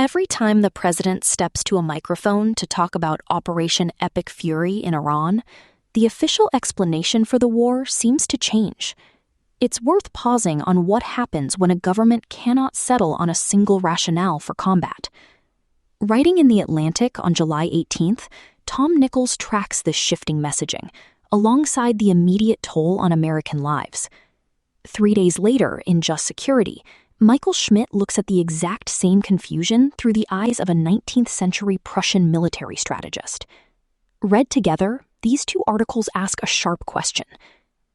Every time the president steps to a microphone to talk about Operation Epic Fury in Iran, the official explanation for the war seems to change. It's worth pausing on what happens when a government cannot settle on a single rationale for combat. Writing in The Atlantic on July 18th, Tom Nichols tracks this shifting messaging, alongside the immediate toll on American lives. 3 days later, in Just Security, Michael Schmitt looks at the exact same confusion through the eyes of a 19th century Prussian military strategist. Read together, these two articles ask a sharp question.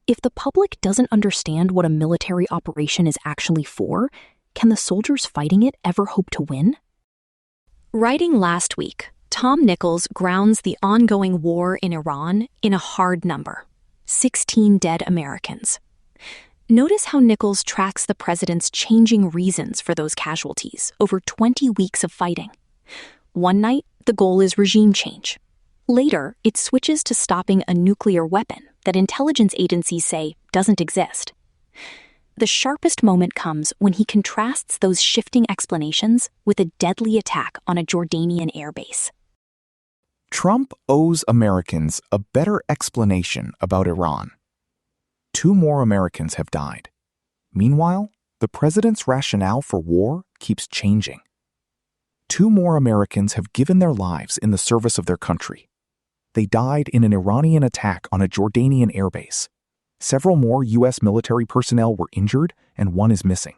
If the public doesn't understand what a military operation is actually for, can the soldiers fighting it ever hope to win? Writing last week, Tom Nichols grounds the ongoing war in Iran in a hard number: 16 dead Americans. Notice how Nichols tracks the president's changing reasons for those casualties over 20 weeks of fighting. One night, the goal is regime change. Later, it switches to stopping a nuclear weapon that intelligence agencies say doesn't exist. The sharpest moment comes when he contrasts those shifting explanations with a deadly attack on a Jordanian airbase. Trump owes Americans a better explanation about Iran. 2 more Americans have died. Meanwhile, the president's rationale for war keeps changing. 2 more Americans have given their lives in the service of their country. They died in an Iranian attack on a Jordanian airbase. Several more U.S. military personnel were injured, and 1 is missing.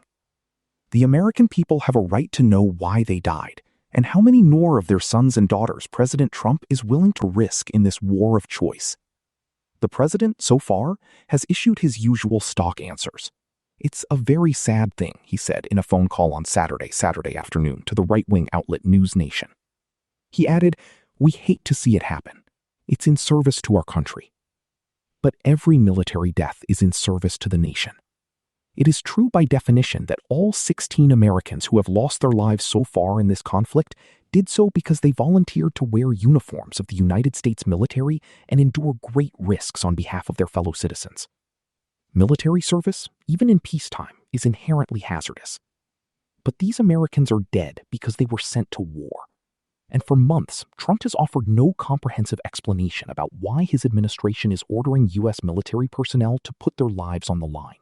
The American people have a right to know why they died, and how many more of their sons and daughters President Trump is willing to risk in this war of choice. The president, so far, has issued his usual stock answers. "It's a very sad thing," he said in a phone call on Saturday afternoon to the right-wing outlet News Nation. He added, "We hate to see it happen. It's in service to our country." But every military death is in service to the nation. It is true by definition that all 16 Americans who have lost their lives so far in this conflict did so because they volunteered to wear uniforms of the United States military and endure great risks on behalf of their fellow citizens. Military service, even in peacetime, is inherently hazardous. But these Americans are dead because they were sent to war. And for months, Trump has offered no comprehensive explanation about why his administration is ordering U.S. military personnel to put their lives on the line.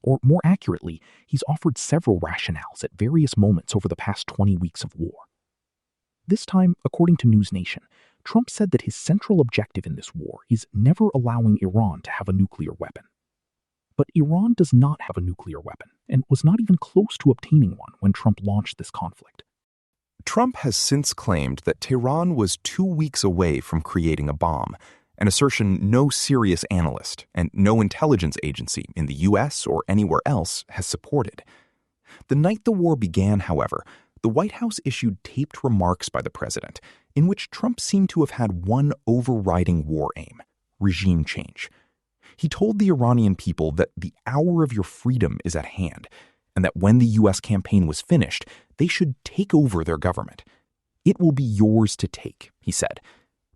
Or more accurately, he's offered several rationales at various moments over the past 20 weeks of war. This time, according to News Nation, Trump said that his central objective in this war is never allowing Iran to have a nuclear weapon. But Iran does not have a nuclear weapon, and was not even close to obtaining one when Trump launched this conflict. Trump has since claimed that Tehran was 2 weeks away from creating a bomb, an assertion no serious analyst and no intelligence agency in the U.S. or anywhere else has supported. The night the war began, however, the White House issued taped remarks by the president in which Trump seemed to have had one overriding war aim: regime change. He told the Iranian people that the hour of your freedom is at hand, and that when the U.S. campaign was finished, they should take over their government. "It will be yours to take," he said.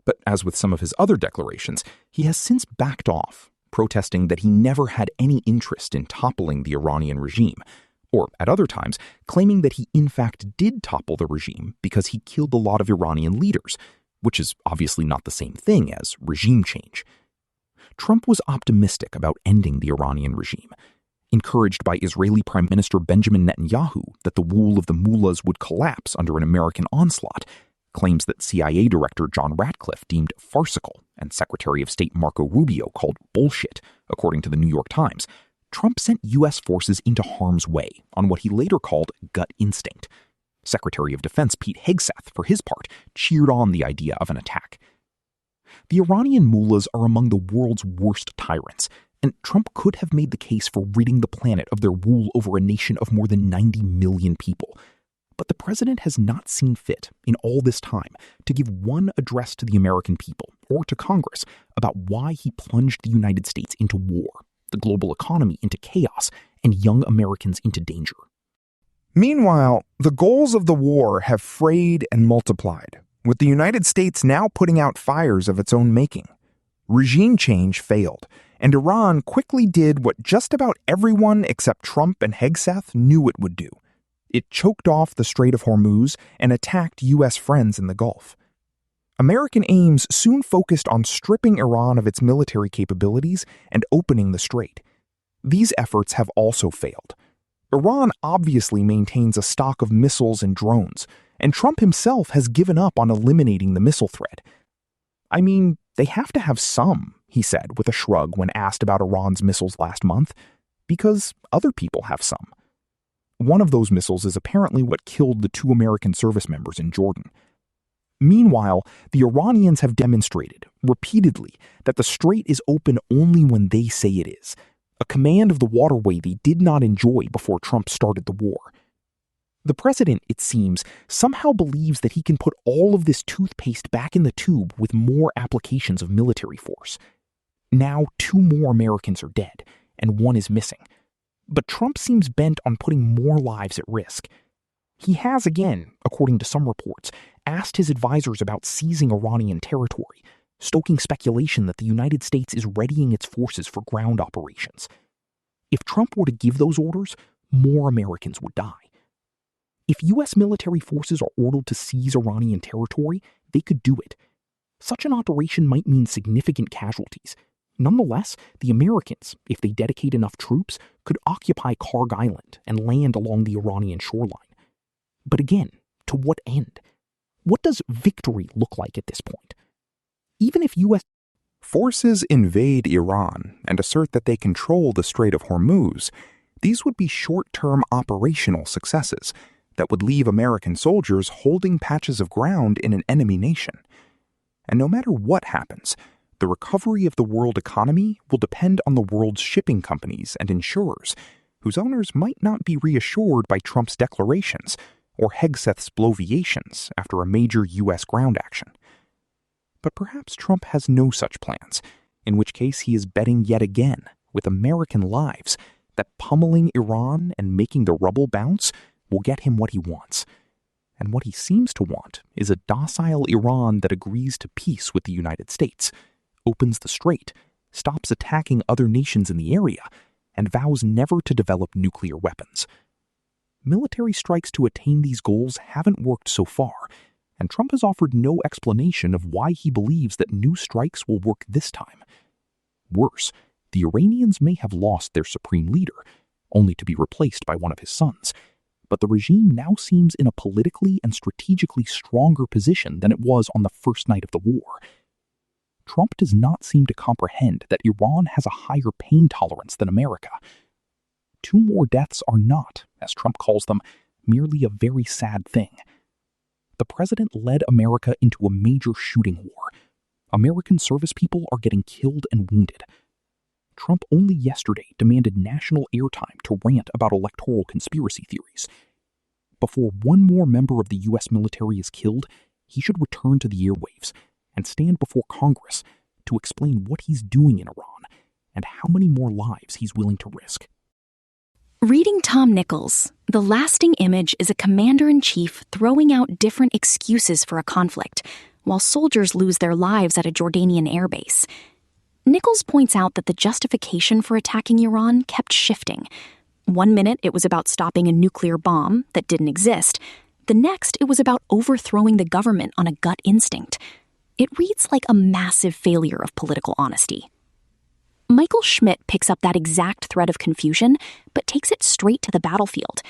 But as with some of his other declarations, he has since backed off, protesting that he never had any interest in toppling the Iranian regime, or at other times claiming that he in fact did topple the regime because he killed a lot of Iranian leaders, which is obviously not the same thing as regime change. Trump was optimistic about ending the Iranian regime, encouraged by Israeli Prime Minister Benjamin Netanyahu that the rule of the mullahs would collapse under an American onslaught, claims that CIA Director John Ratcliffe deemed farcical and Secretary of State Marco Rubio called bullshit, according to the New York Times. Trump sent U.S. forces into harm's way on what he later called gut instinct. Secretary of Defense Pete Hegseth, for his part, cheered on the idea of an attack. The Iranian mullahs are among the world's worst tyrants, and Trump could have made the case for ridding the planet of their rule over a nation of more than 90 million people. But the president has not seen fit, in all this time, to give one address to the American people or to Congress about why he plunged the United States into war, the global economy into chaos, and young Americans into danger. Meanwhile, the goals of the war have frayed and multiplied, with the United States now putting out fires of its own making. Regime change failed, and Iran quickly did what just about everyone except Trump and Hegseth knew it would do. It choked off the Strait of Hormuz and attacked U.S. friends in the Gulf. American aims soon focused on stripping Iran of its military capabilities and opening the strait. These efforts have also failed. Iran obviously maintains a stock of missiles and drones, and Trump himself has given up on eliminating the missile threat. I mean, they have to have some, he said with a shrug when asked about Iran's missiles last month, because other people have some. One of those missiles is apparently what killed the 2 American service members in Jordan. Meanwhile, the Iranians have demonstrated, repeatedly, that the strait is open only when they say it is, a command of the waterway they did not enjoy before Trump started the war. The president, it seems, somehow believes that he can put all of this toothpaste back in the tube with more applications of military force. Now 2 more Americans are dead, and 1 is missing. But Trump seems bent on putting more lives at risk. He has again, according to some reports, asked his advisors about seizing Iranian territory, stoking speculation that the United States is readying its forces for ground operations. If Trump were to give those orders, more Americans would die. If U.S. military forces are ordered to seize Iranian territory, they could do it. Such an operation might mean significant casualties. Nonetheless, the Americans, if they dedicate enough troops, could occupy Karg Island and land along the Iranian shoreline. But again, to what end? What does victory look like at this point? Even if U.S. forces invade Iran and assert that they control the Strait of Hormuz, these would be short-term operational successes that would leave American soldiers holding patches of ground in an enemy nation. And no matter what happens, the recovery of the world economy will depend on the world's shipping companies and insurers, whose owners might not be reassured by Trump's declarations or Hegseth's bloviations after a major U.S. ground action. But perhaps Trump has no such plans, in which case he is betting yet again, with American lives, that pummeling Iran and making the rubble bounce will get him what he wants. And what he seems to want is a docile Iran that agrees to peace with the United States, opens the strait, stops attacking other nations in the area, and vows never to develop nuclear weapons. Military strikes to attain these goals haven't worked so far, and Trump has offered no explanation of why he believes that new strikes will work this time. Worse, the Iranians may have lost their supreme leader, only to be replaced by one of his sons, but the regime now seems in a politically and strategically stronger position than it was on the first night of the war. Trump does not seem to comprehend that Iran has a higher pain tolerance than America. 2 more deaths are not, as Trump calls them, merely a very sad thing. The president led America into a major shooting war. American service people are getting killed and wounded. Trump only yesterday demanded national airtime to rant about electoral conspiracy theories. Before 1 more member of the U.S. military is killed, he should return to the airwaves and stand before Congress to explain what he's doing in Iran and how many more lives he's willing to risk. Reading Tom Nichols, the lasting image is a commander-in-chief throwing out different excuses for a conflict, while soldiers lose their lives at a Jordanian airbase. Nichols points out that the justification for attacking Iran kept shifting. 1 minute it was about stopping a nuclear bomb that didn't exist. The next it was about overthrowing the government on a gut instinct. It reads like a massive failure of political honesty. Michael Schmitt picks up that exact thread of confusion, but takes it straight to the battlefield.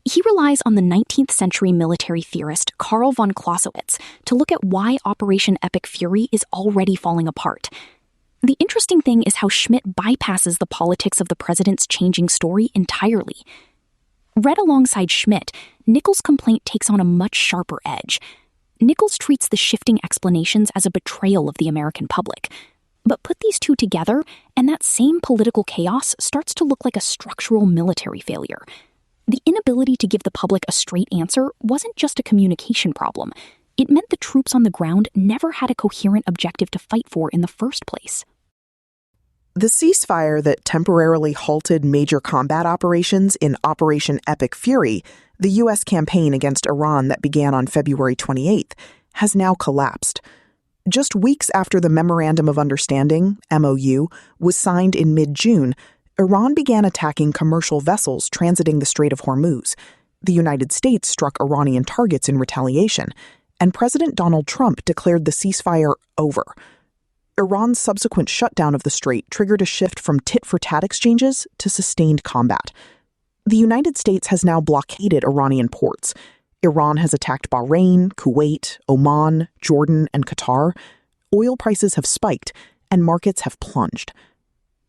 He relies on the 19th century military theorist Karl von Clausewitz to look at why Operation Epic Fury is already falling apart. The interesting thing is how Schmitt bypasses the politics of the president's changing story entirely. Read alongside Schmitt, Nichols' complaint takes on a much sharper edge. Nichols treats the shifting explanations as a betrayal of the American public. But put these 2 together, and that same political chaos starts to look like a structural military failure. The inability to give the public a straight answer wasn't just a communication problem. It meant the troops on the ground never had a coherent objective to fight for in the first place. The ceasefire that temporarily halted major combat operations in Operation Epic Fury, the U.S. campaign against Iran that began on February 28th, has now collapsed. Just weeks after the Memorandum of Understanding, MOU, was signed in mid-June, Iran began attacking commercial vessels transiting the Strait of Hormuz. The United States struck Iranian targets in retaliation, and President Donald Trump declared the ceasefire over. Iran's subsequent shutdown of the strait triggered a shift from tit-for-tat exchanges to sustained combat. The United States has now blockaded Iranian ports. Iran has attacked Bahrain, Kuwait, Oman, Jordan, and Qatar. Oil prices have spiked, and markets have plunged.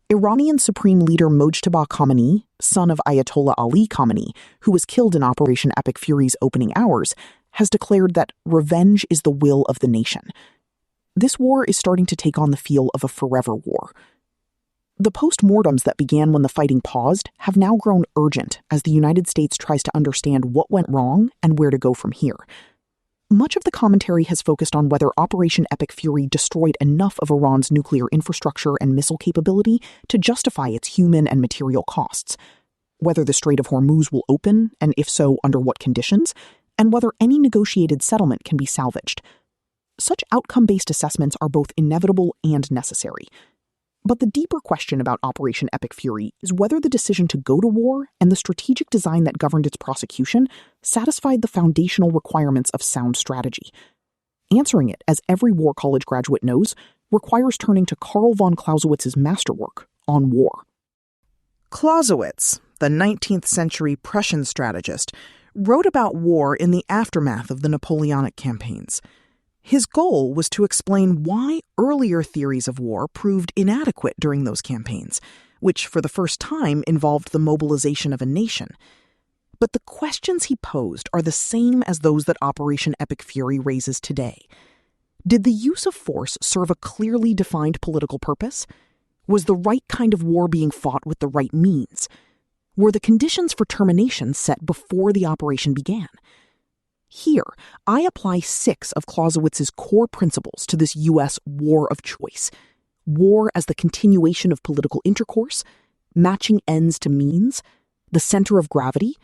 Iranian Supreme Leader Mojtaba Khamenei, son of Ayatollah Ali Khamenei, who was killed in Operation Epic Fury's opening hours, has declared that revenge is the will of the nation. This war is starting to take on the feel of a forever war. The post-mortems that began when the fighting paused have now grown urgent as the United States tries to understand what went wrong and where to go from here. Much of the commentary has focused on whether Operation Epic Fury destroyed enough of Iran's nuclear infrastructure and missile capability to justify its human and material costs, whether the Strait of Hormuz will open, and if so, under what conditions, and whether any negotiated settlement can be salvaged. Such outcome-based assessments are both inevitable and necessary. But the deeper question about Operation Epic Fury is whether the decision to go to war and the strategic design that governed its prosecution satisfied the foundational requirements of sound strategy. Answering it, as every war college graduate knows, requires turning to Karl von Clausewitz's masterwork on war. Clausewitz, the 19th century Prussian strategist, wrote about war in the aftermath of the Napoleonic campaigns. His goal was to explain why earlier theories of war proved inadequate during those campaigns, which for the first time involved the mobilization of a nation. But the questions he posed are the same as those that Operation Epic Fury raises today. Did the use of force serve a clearly defined political purpose? Was the right kind of war being fought with the right means? Were the conditions for termination set before the operation began? Here, I apply 6 of Clausewitz's core principles to this U.S. war of choice. War as the continuation of political intercourse, matching ends to means, the center of gravity,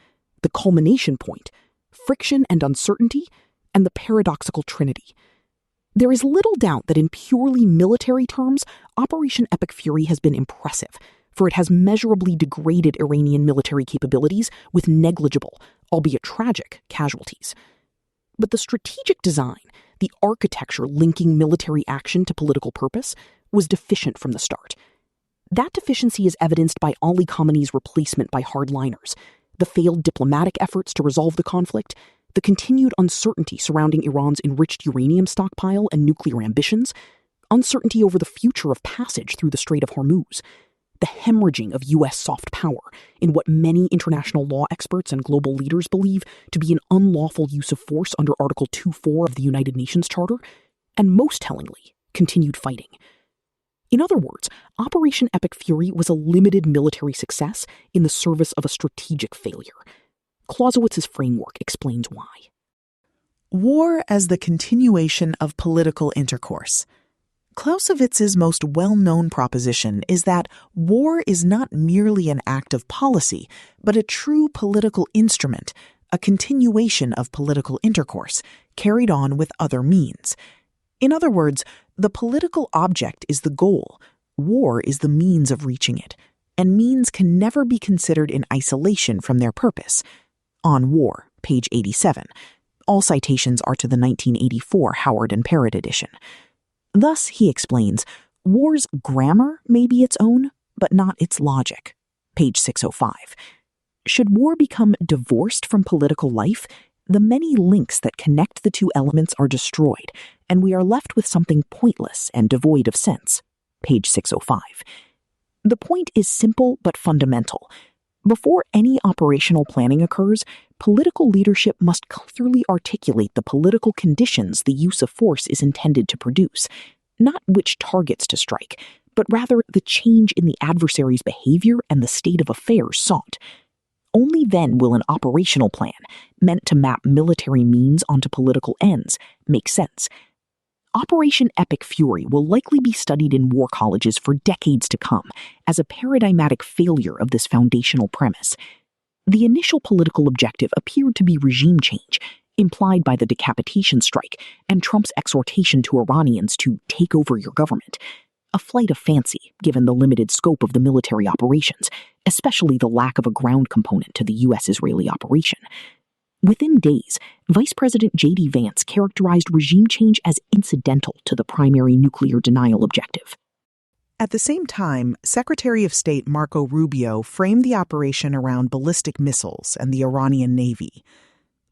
the culmination point, friction and uncertainty, and the paradoxical trinity. There is little doubt that in purely military terms, Operation Epic Fury has been impressive, for it has measurably degraded Iranian military capabilities with negligible, albeit tragic, casualties. But the strategic design, the architecture linking military action to political purpose, was deficient from the start. That deficiency is evidenced by Ali Khamenei's replacement by hardliners, the failed diplomatic efforts to resolve the conflict, the continued uncertainty surrounding Iran's enriched uranium stockpile and nuclear ambitions, uncertainty over the future of passage through the Strait of Hormuz, the hemorrhaging of U.S. soft power in what many international law experts and global leaders believe to be an unlawful use of force under Article 2.4 of the United Nations Charter, and most tellingly, continued fighting. In other words, Operation Epic Fury was a limited military success in the service of a strategic failure. Clausewitz's framework explains why. War as the continuation of political intercourse. Clausewitz's most well-known proposition is that war is not merely an act of policy, but a true political instrument, a continuation of political intercourse, carried on with other means. In other words, the political object is the goal, war is the means of reaching it, and means can never be considered in isolation from their purpose. On War, page 87. All citations are to the 1984 Howard and Parrott edition. Thus, he explains, war's grammar may be its own, but not its logic. Page 605. Should war become divorced from political life, the many links that connect the two elements are destroyed, and we are left with something pointless and devoid of sense. Page 605. The point is simple but fundamental. Before any operational planning occurs, political leadership must clearly articulate the political conditions the use of force is intended to produce, not which targets to strike, but rather the change in the adversary's behavior and the state of affairs sought. Only then will an operational plan, meant to map military means onto political ends, make sense. Operation Epic Fury will likely be studied in war colleges for decades to come as a paradigmatic failure of this foundational premise. The initial political objective appeared to be regime change, implied by the decapitation strike and Trump's exhortation to Iranians to take over your government. A flight of fancy, given the limited scope of the military operations, especially the lack of a ground component to the U.S.-Israeli operation. Within days, Vice President J.D. Vance characterized regime change as incidental to the primary nuclear denial objective. At the same time, Secretary of State Marco Rubio framed the operation around ballistic missiles and the Iranian Navy.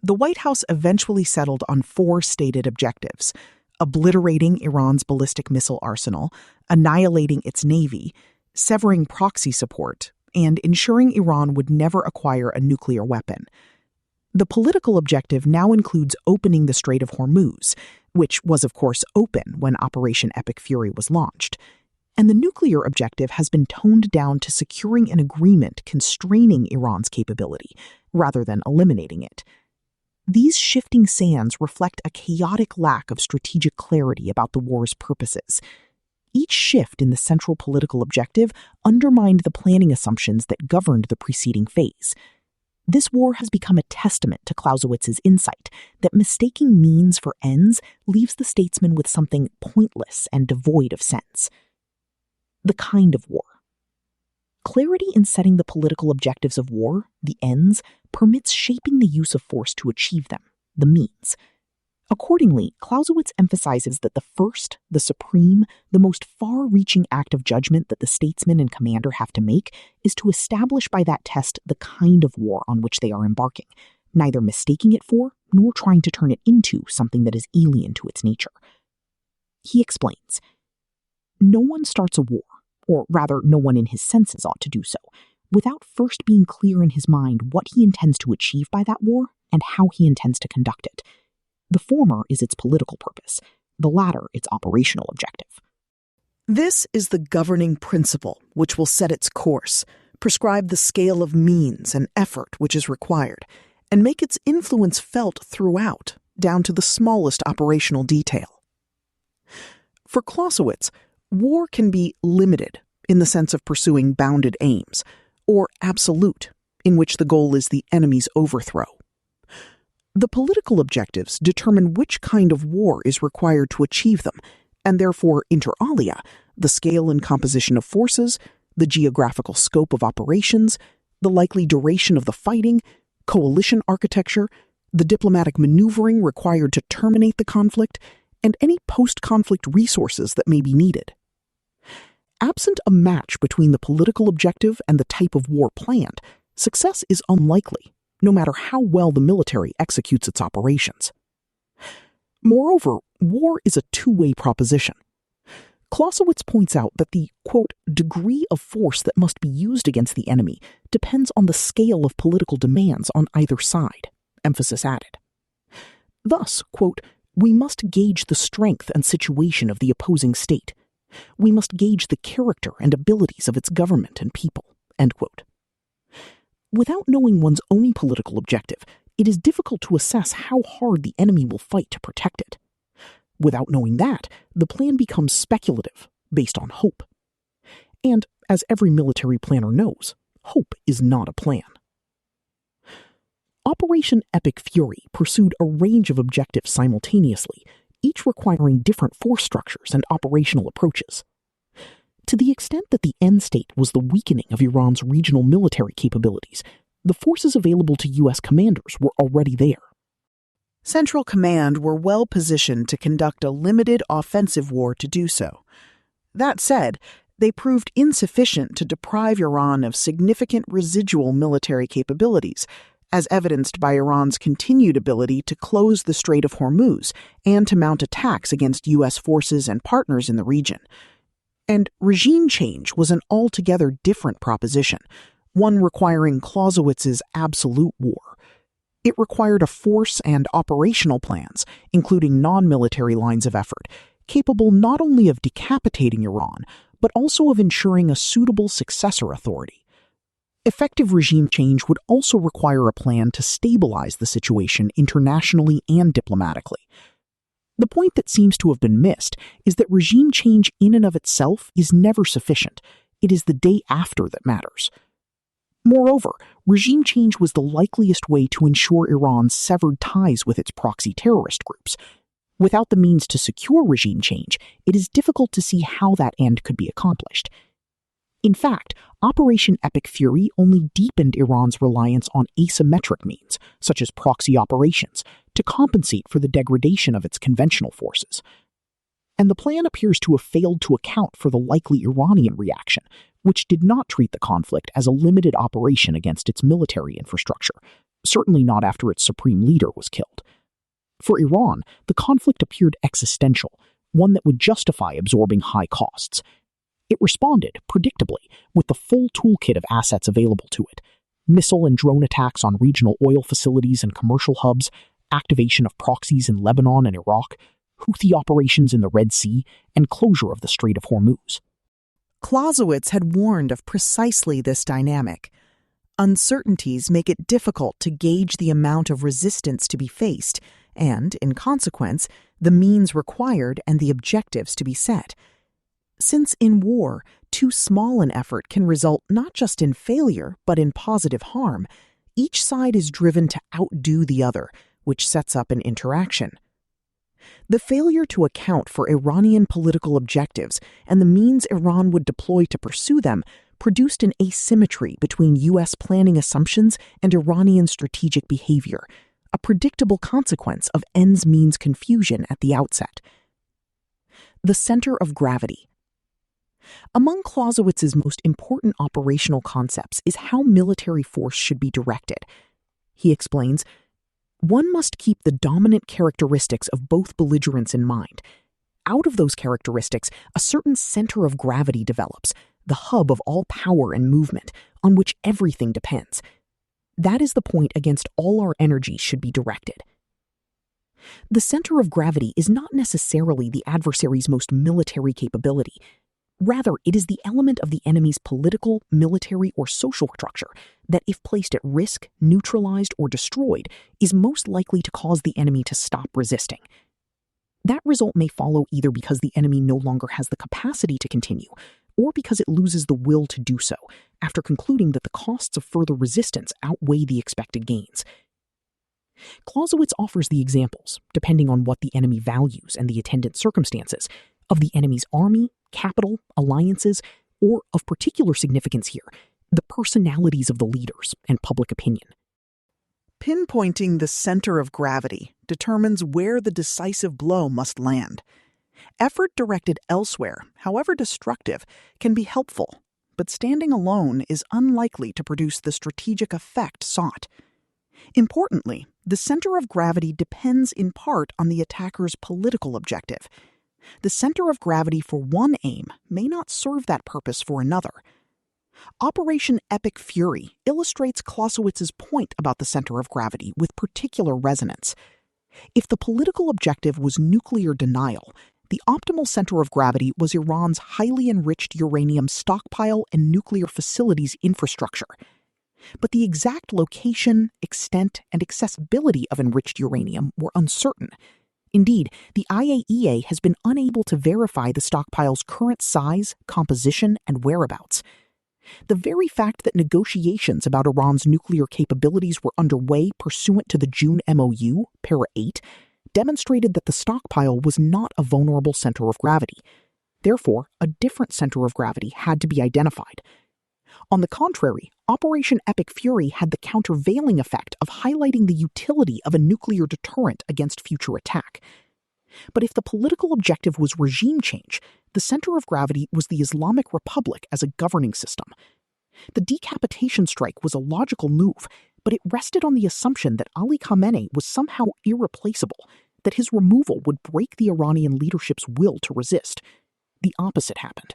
The White House eventually settled on 4 stated objectives: obliterating Iran's ballistic missile arsenal, annihilating its navy, severing proxy support, and ensuring Iran would never acquire a nuclear weapon. The political objective now includes opening the Strait of Hormuz, which was of course open when Operation Epic Fury was launched. And the nuclear objective has been toned down to securing an agreement constraining Iran's capability, rather than eliminating it. These shifting sands reflect a chaotic lack of strategic clarity about the war's purposes. Each shift in the central political objective undermined the planning assumptions that governed the preceding phase. This war has become a testament to Clausewitz's insight that mistaking means for ends leaves the statesman with something pointless and devoid of sense. The kind of war. Clarity in setting the political objectives of war, the ends, permits shaping the use of force to achieve them, the means. Accordingly, Clausewitz emphasizes that the first, the supreme, the most far-reaching act of judgment that the statesman and commander have to make is to establish by that test the kind of war on which they are embarking, neither mistaking it for nor trying to turn it into something that is alien to its nature. He explains, no one starts a war, or rather no one in his senses ought to do so, without first being clear in his mind what he intends to achieve by that war and how he intends to conduct it. The former is its political purpose, the latter its operational objective. This is the governing principle which will set its course, prescribe the scale of means and effort which is required, and make its influence felt throughout, down to the smallest operational detail. For Clausewitz, war can be limited in the sense of pursuing bounded aims, or absolute, in which the goal is the enemy's overthrow. The political objectives determine which kind of war is required to achieve them, and therefore, inter alia, the scale and composition of forces, the geographical scope of operations, the likely duration of the fighting, coalition architecture, the diplomatic maneuvering required to terminate the conflict, and any post-conflict resources that may be needed. Absent a match between the political objective and the type of war planned, success is unlikely, no matter how well the military executes its operations. Moreover, war is a two-way proposition. Clausewitz points out that the, quote, degree of force that must be used against the enemy depends on the scale of political demands on either side, emphasis added. Thus, quote, we must gauge the strength and situation of the opposing state. We must gauge the character and abilities of its government and people, end quote. Without knowing one's own political objective, it is difficult to assess how hard the enemy will fight to protect it. Without knowing that, the plan becomes speculative, based on hope. And, as every military planner knows, hope is not a plan. Operation Epic Fury pursued a range of objectives simultaneously, each requiring different force structures and operational approaches. To the extent that the end state was the weakening of Iran's regional military capabilities, the forces available to U.S. commanders were already there. Central Command were well positioned to conduct a limited offensive war to do so. That said, they proved insufficient to deprive Iran of significant residual military capabilities, as evidenced by Iran's continued ability to close the Strait of Hormuz and to mount attacks against U.S. forces and partners in the region. And regime change was an altogether different proposition, one requiring Clausewitz's absolute war. It required a force and operational plans, including non-military lines of effort, capable not only of decapitating Iran, but also of ensuring a suitable successor authority. Effective regime change would also require a plan to stabilize the situation internationally and diplomatically. The point that seems to have been missed is that regime change in and of itself is never sufficient. It is the day after that matters. Moreover, regime change was the likeliest way to ensure Iran severed ties with its proxy terrorist groups. Without the means to secure regime change, it is difficult to see how that end could be accomplished. In fact, Operation Epic Fury only deepened Iran's reliance on asymmetric means, such as proxy operations, to compensate for the degradation of its conventional forces. And the plan appears to have failed to account for the likely Iranian reaction, which did not treat the conflict as a limited operation against its military infrastructure, certainly not after its supreme leader was killed. For Iran, the conflict appeared existential, one that would justify absorbing high costs. It responded, predictably, with the full toolkit of assets available to it: missile and drone attacks on regional oil facilities and commercial hubs, activation of proxies in Lebanon and Iraq, Houthi operations in the Red Sea, and closure of the Strait of Hormuz. Clausewitz had warned of precisely this dynamic. Uncertainties make it difficult to gauge the amount of resistance to be faced, and, in consequence, the means required and the objectives to be set. Since in war, too small an effort can result not just in failure, but in positive harm, each side is driven to outdo the other, which sets up an interaction. The failure to account for Iranian political objectives and the means Iran would deploy to pursue them produced an asymmetry between U.S. planning assumptions and Iranian strategic behavior, a predictable consequence of ends-means confusion at the outset. The center of gravity. Among Clausewitz's most important operational concepts is how military force should be directed. He explains, "One must keep the dominant characteristics of both belligerents in mind. Out of those characteristics, a certain center of gravity develops, the hub of all power and movement, on which everything depends. That is the point against all our energy should be directed." The center of gravity is not necessarily the adversary's most military capability. Rather, it is the element of the enemy's political, military, or social structure that, if placed at risk, neutralized, or destroyed, is most likely to cause the enemy to stop resisting. That result may follow either because the enemy no longer has the capacity to continue, or because it loses the will to do so, after concluding that the costs of further resistance outweigh the expected gains. Clausewitz offers the examples, depending on what the enemy values and the attendant circumstances, of the enemy's army, capital, alliances, or, of particular significance here, the personalities of the leaders and public opinion. Pinpointing the center of gravity determines where the decisive blow must land. Effort directed elsewhere, however destructive, can be helpful, but standing alone is unlikely to produce the strategic effect sought. Importantly, the center of gravity depends in part on the attacker's political objective. The center of gravity for one aim may not serve that purpose for another. Operation Epic Fury illustrates Clausewitz's point about the center of gravity with particular resonance. If the political objective was nuclear denial, the optimal center of gravity was Iran's highly enriched uranium stockpile and nuclear facilities infrastructure. But the exact location, extent, and accessibility of enriched uranium were uncertain. Indeed, the IAEA has been unable to verify the stockpile's current size, composition, and whereabouts. The very fact that negotiations about Iran's nuclear capabilities were underway pursuant to the June MOU, Para 8, demonstrated that the stockpile was not a vulnerable center of gravity. Therefore, a different center of gravity had to be identified. On the contrary, Operation Epic Fury had the countervailing effect of highlighting the utility of a nuclear deterrent against future attack. But if the political objective was regime change, the center of gravity was the Islamic Republic as a governing system. The decapitation strike was a logical move, but it rested on the assumption that Ali Khamenei was somehow irreplaceable, that his removal would break the Iranian leadership's will to resist. The opposite happened.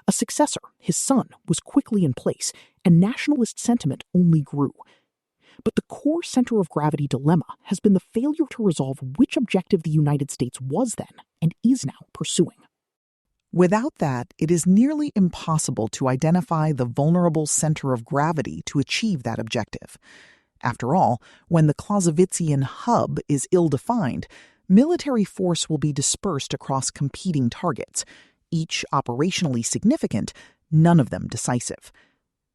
A successor, his son, was quickly in place, and nationalist sentiment only grew. But the core center of gravity dilemma has been the failure to resolve which objective the United States was then and is now pursuing. Without that, it is nearly impossible to identify the vulnerable center of gravity to achieve that objective. After all, when the Clausewitzian hub is ill-defined, military force will be dispersed across competing targets, each operationally significant, none of them decisive.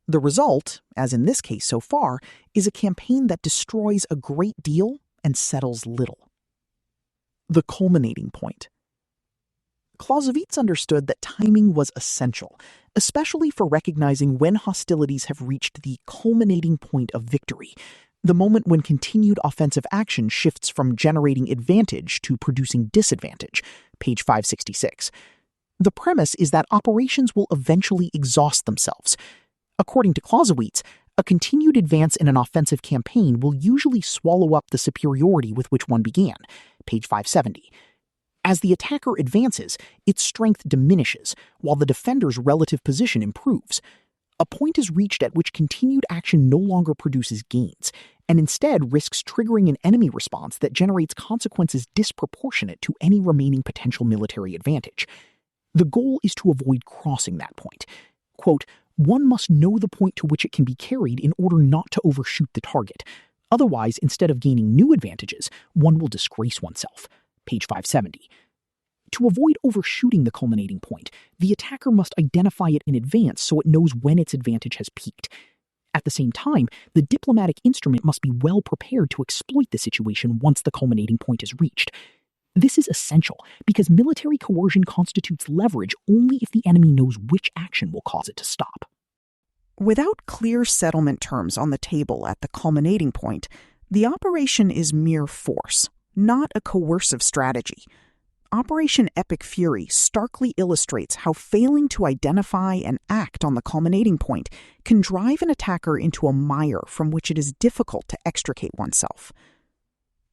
The result, as in this case so far, is a campaign that destroys a great deal and settles little. The culminating point. Clausewitz understood that timing was essential, especially for recognizing when hostilities have reached the culminating point of victory, the moment when continued offensive action shifts from generating advantage to producing disadvantage, page 566. The premise is that operations will eventually exhaust themselves. According to Clausewitz, a continued advance in an offensive campaign will usually swallow up the superiority with which one began, page 570. As the attacker advances, its strength diminishes, while the defender's relative position improves. A point is reached at which continued action no longer produces gains, and instead risks triggering an enemy response that generates consequences disproportionate to any remaining potential military advantage. The goal is to avoid crossing that point. Quote, "One must know the point to which it can be carried in order not to overshoot the target. Otherwise, instead of gaining new advantages, one will disgrace oneself." Page 570. To avoid overshooting the culminating point, the attacker must identify it in advance so it knows when its advantage has peaked. At the same time, the diplomatic instrument must be well prepared to exploit the situation once the culminating point is reached. This is essential because military coercion constitutes leverage only if the enemy knows which action will cause it to stop. Without clear settlement terms on the table at the culminating point, the operation is mere force, not a coercive strategy. Operation Epic Fury starkly illustrates how failing to identify and act on the culminating point can drive an attacker into a mire from which it is difficult to extricate oneself.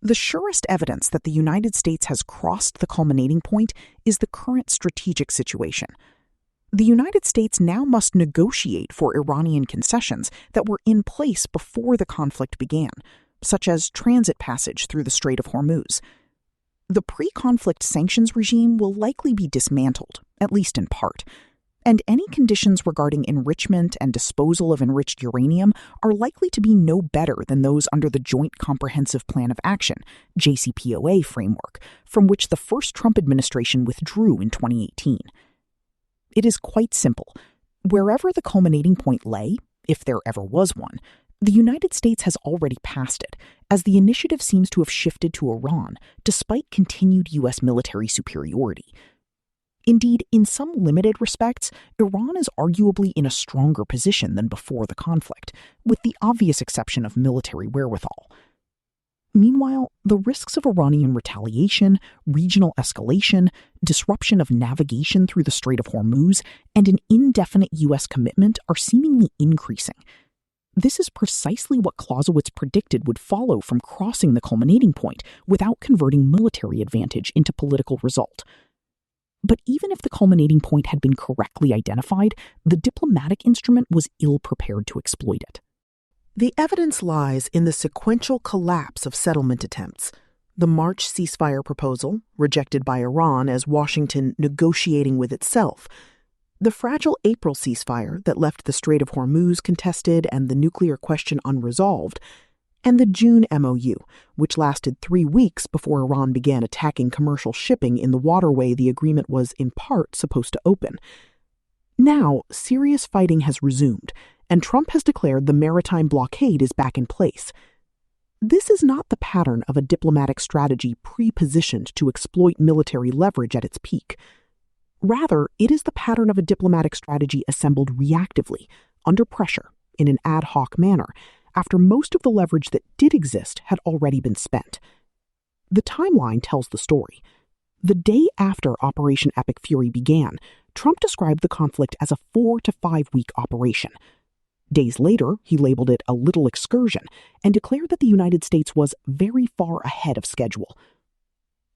The surest evidence that the United States has crossed the culminating point is the current strategic situation. The United States now must negotiate for Iranian concessions that were in place before the conflict began, such as transit passage through the Strait of Hormuz. The pre-conflict sanctions regime will likely be dismantled, at least in part, and any conditions regarding enrichment and disposal of enriched uranium are likely to be no better than those under the Joint Comprehensive Plan of Action, JCPOA framework, from which the first Trump administration withdrew in 2018. It is quite simple. Wherever the culminating point lay, if there ever was one, the United States has already passed it, as the initiative seems to have shifted to Iran, despite continued U.S. military superiority. Indeed, in some limited respects, Iran is arguably in a stronger position than before the conflict, with the obvious exception of military wherewithal. Meanwhile, the risks of Iranian retaliation, regional escalation, disruption of navigation through the Strait of Hormuz, and an indefinite U.S. commitment are seemingly increasing. This is precisely what Clausewitz predicted would follow from crossing the culminating point without converting military advantage into political result. But even if the culminating point had been correctly identified, the diplomatic instrument was ill-prepared to exploit it. The evidence lies in the sequential collapse of settlement attempts. The March ceasefire proposal, rejected by Iran as Washington negotiating with itself, the fragile April ceasefire that left the Strait of Hormuz contested and the nuclear question unresolved, and the June MOU, which lasted 3 weeks before Iran began attacking commercial shipping in the waterway the agreement was in part supposed to open. Now, serious fighting has resumed, and Trump has declared the maritime blockade is back in place. This is not the pattern of a diplomatic strategy pre-positioned to exploit military leverage at its peak. Rather, it is the pattern of a diplomatic strategy assembled reactively, under pressure, in an ad hoc manner, after most of the leverage that did exist had already been spent. The timeline tells the story. The day after Operation Epic Fury began, Trump described the conflict as a 4 to 5 week operation. Days later, he labeled it a little excursion and declared that the United States was very far ahead of schedule.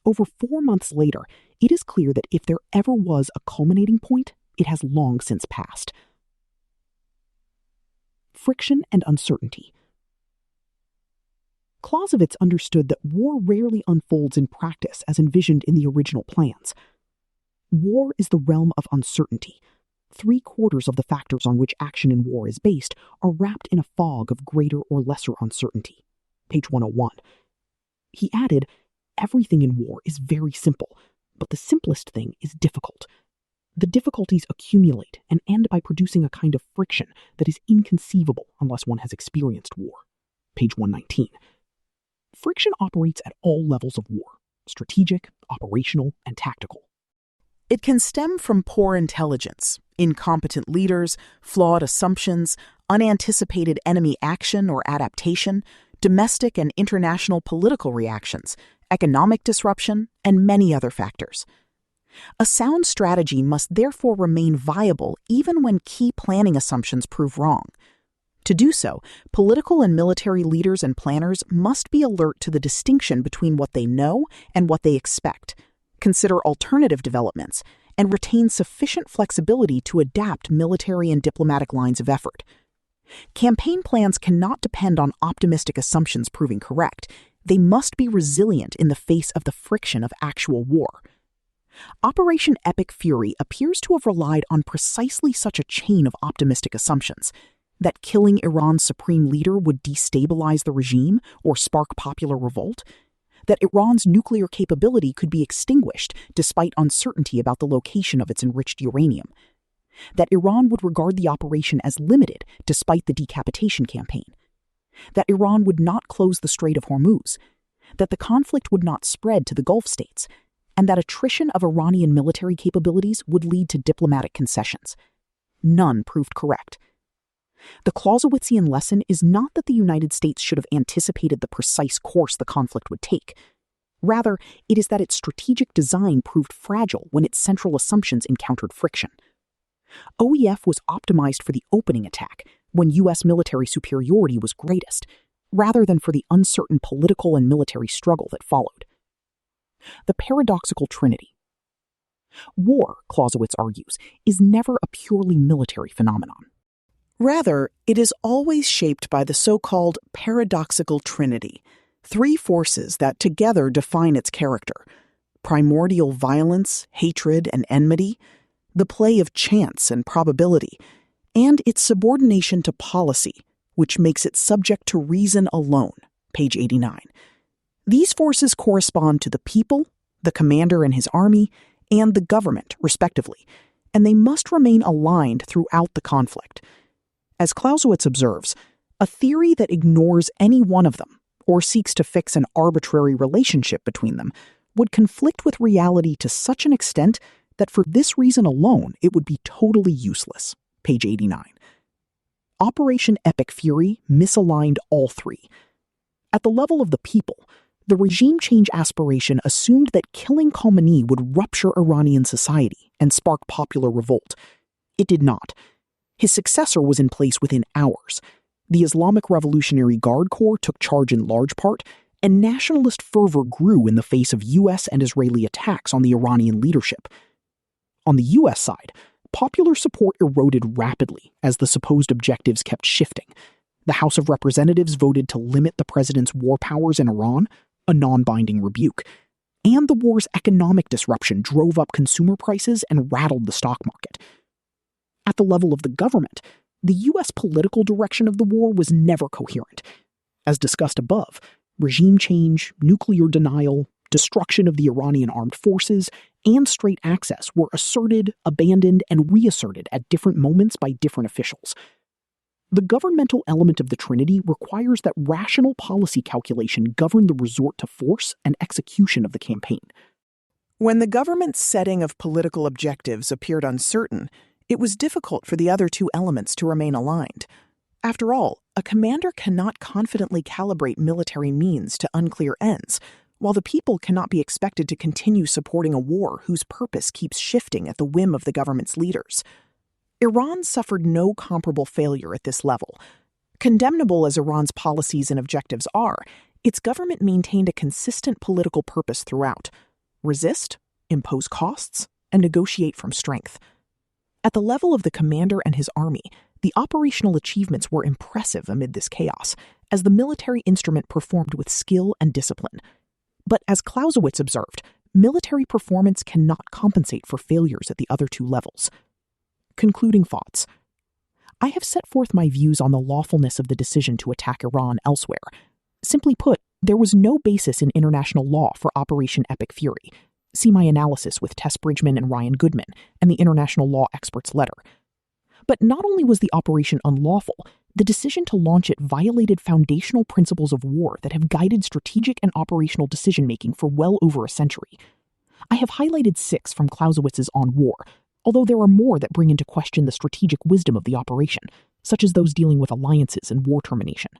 Over 4 months later, it is clear that if there ever was a culminating point, it has long since passed. Friction and uncertainty. Clausewitz understood that war rarely unfolds in practice as envisioned in the original plans. War is the realm of uncertainty. 3/4 of the factors on which action in war is based are wrapped in a fog of greater or lesser uncertainty. Page 101. He added, "Everything in war is very simple, but the simplest thing is difficult. The difficulties accumulate and end by producing a kind of friction that is inconceivable unless one has experienced war." Page 119. Friction operates at all levels of war: strategic, operational, and tactical. It can stem from poor intelligence, incompetent leaders, flawed assumptions, unanticipated enemy action or adaptation, domestic and international political reactions, economic disruption, and many other factors. A sound strategy must therefore remain viable even when key planning assumptions prove wrong. To do so, political and military leaders and planners must be alert to the distinction between what they know and what they expect, consider alternative developments, and retain sufficient flexibility to adapt military and diplomatic lines of effort. Campaign plans cannot depend on optimistic assumptions proving correct. They must be resilient in the face of the friction of actual war. Operation Epic Fury appears to have relied on precisely such a chain of optimistic assumptions: that killing Iran's supreme leader would destabilize the regime or spark popular revolt, that Iran's nuclear capability could be extinguished despite uncertainty about the location of its enriched uranium, that Iran would regard the operation as limited despite the decapitation campaign, that Iran would not close the Strait of Hormuz, that the conflict would not spread to the Gulf states, and that attrition of Iranian military capabilities would lead to diplomatic concessions. None proved correct. The Clausewitzian lesson is not that the United States should have anticipated the precise course the conflict would take. Rather, it is that its strategic design proved fragile when its central assumptions encountered friction. OEF was optimized for the opening attack, when U.S. military superiority was greatest, rather than for the uncertain political and military struggle that followed. The paradoxical trinity. War, Clausewitz argues, is never a purely military phenomenon. Rather, it is always shaped by the so-called paradoxical trinity, three forces that together define its character: primordial violence, hatred, and enmity, the play of chance and probability, and its subordination to policy, which makes it subject to reason alone, page 89. These forces correspond to the people, the commander and his army, and the government, respectively, and they must remain aligned throughout the conflict. As Clausewitz observes, a theory that ignores any one of them or seeks to fix an arbitrary relationship between them would conflict with reality to such an extent that for this reason alone it would be totally useless, page 89. Operation Epic Fury misaligned all three. At the level of the people, the regime change aspiration assumed that killing Khamenei would rupture Iranian society and spark popular revolt. It did not. His successor was in place within hours. The Islamic Revolutionary Guard Corps took charge in large part, and nationalist fervor grew in the face of U.S. and Israeli attacks on the Iranian leadership. On the U.S. side, popular support eroded rapidly as the supposed objectives kept shifting. The House of Representatives voted to limit the president's war powers in Iran, a non-binding rebuke, and the war's economic disruption drove up consumer prices and rattled the stock market. At the level of the government, the U.S. political direction of the war was never coherent. As discussed above, regime change, nuclear denial, destruction of the Iranian armed forces, and straight access were asserted, abandoned, and reasserted at different moments by different officials. The governmental element of the Trinity requires that rational policy calculation govern the resort to force and execution of the campaign. When the government's setting of political objectives appeared uncertain, it was difficult for the other two elements to remain aligned. After all, a commander cannot confidently calibrate military means to unclear ends, while the people cannot be expected to continue supporting a war whose purpose keeps shifting at the whim of the government's leaders. Iran suffered no comparable failure at this level. Condemnable as Iran's policies and objectives are, its government maintained a consistent political purpose throughout: resist, impose costs, and negotiate from strength. At the level of the commander and his army, the operational achievements were impressive amid this chaos, as the military instrument performed with skill and discipline. But as Clausewitz observed, military performance cannot compensate for failures at the other two levels. Concluding thoughts. I have set forth my views on the lawfulness of the decision to attack Iran elsewhere. Simply put, there was no basis in international law for Operation Epic Fury. See my analysis with Tess Bridgman and Ryan Goodman and the International Law Experts letter. But not only was the operation unlawful, the decision to launch it violated foundational principles of war that have guided strategic and operational decision-making for well over a century. I have highlighted 6 from Clausewitz's On War, although there are more that bring into question the strategic wisdom of the operation, such as those dealing with alliances and war termination.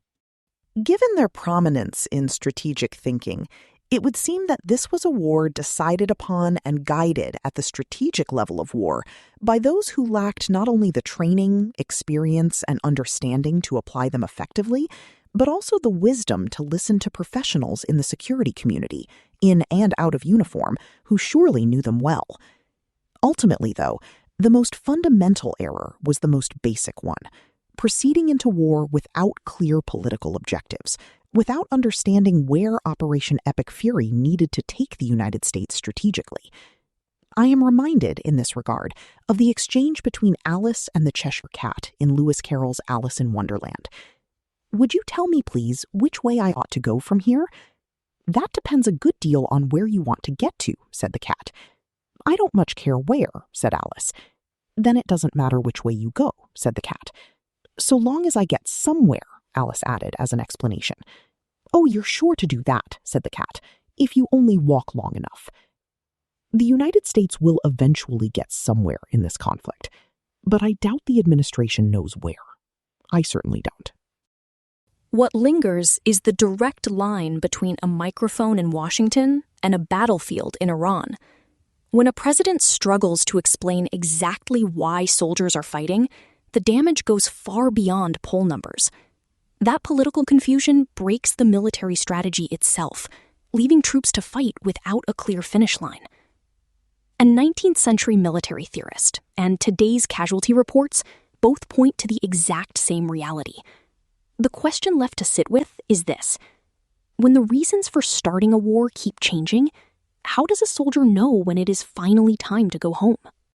Given their prominence in strategic thinking, it would seem that this was a war decided upon and guided at the strategic level of war by those who lacked not only the training, experience, and understanding to apply them effectively, but also the wisdom to listen to professionals in the security community, in and out of uniform, who surely knew them well. Ultimately, though, the most fundamental error was the most basic one: proceeding into war without clear political objectives, without understanding where Operation Epic Fury needed to take the United States strategically. I am reminded, in this regard, of the exchange between Alice and the Cheshire Cat in Lewis Carroll's Alice in Wonderland. "Would you tell me, please, which way I ought to go from here?" "That depends a good deal on where you want to get to," said the cat. "I don't much care where," said Alice. "Then it doesn't matter which way you go," said the cat. "So long as I get somewhere," Alice added as an explanation. "Oh, you're sure to do that," said the cat, "if you only walk long enough." The United States will eventually get somewhere in this conflict, but I doubt the administration knows where. I certainly don't. What lingers is the direct line between a microphone in Washington and a battlefield in Iran. When a president struggles to explain exactly why soldiers are fighting, the damage goes far beyond poll numbers. That political confusion breaks the military strategy itself, leaving troops to fight without a clear finish line. A 19th century military theorist and today's casualty reports both point to the exact same reality. The question left to sit with is this: when the reasons for starting a war keep changing, how does a soldier know when it is finally time to go home?